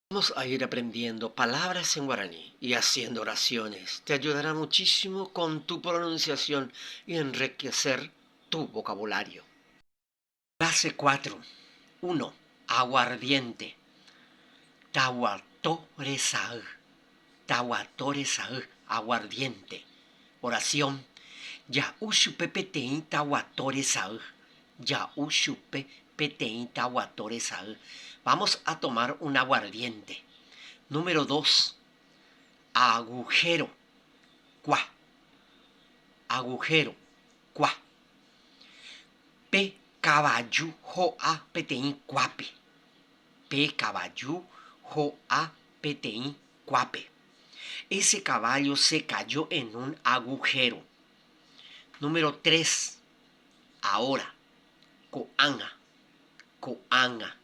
Vamos a ir aprendiendo palabras en guaraní y haciendo oraciones. Te ayudará muchísimo con tu pronunciación y enriquecer tu vocabulario. Clase 4. 1. Aguardiente. Tahuatoresag. Tahuatoresag. Aguardiente. Oración. Ya ushupe petein tahuatoresag. Ya ushupe petein tahuatoresag. Vamos a tomar un aguardiente. Número 2. Agujero. Cuá. Agujero. Cuá. Pe caballo joa petein cuape. Pe caballo joa petein cuape. Ese caballo se cayó en un agujero. Número 3. Ahora. Coanga. Coanga.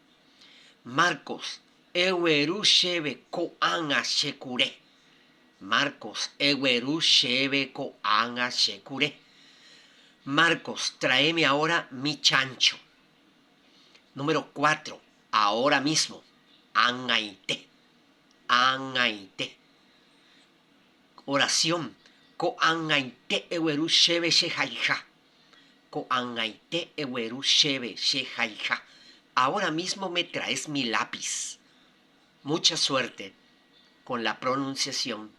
Marcos. Eweru shebe coanga shekure. Marcos. Eweru shebe coanga shekure. Marcos, tráeme ahora mi chancho. Número 4. Ahora mismo. Angaite. Angaite. Oración. Ko angaite eweru shebe shehaija. Ko angaite eweru shebe shehaija. Ahora mismo me traes mi lápiz. Mucha suerte con la pronunciación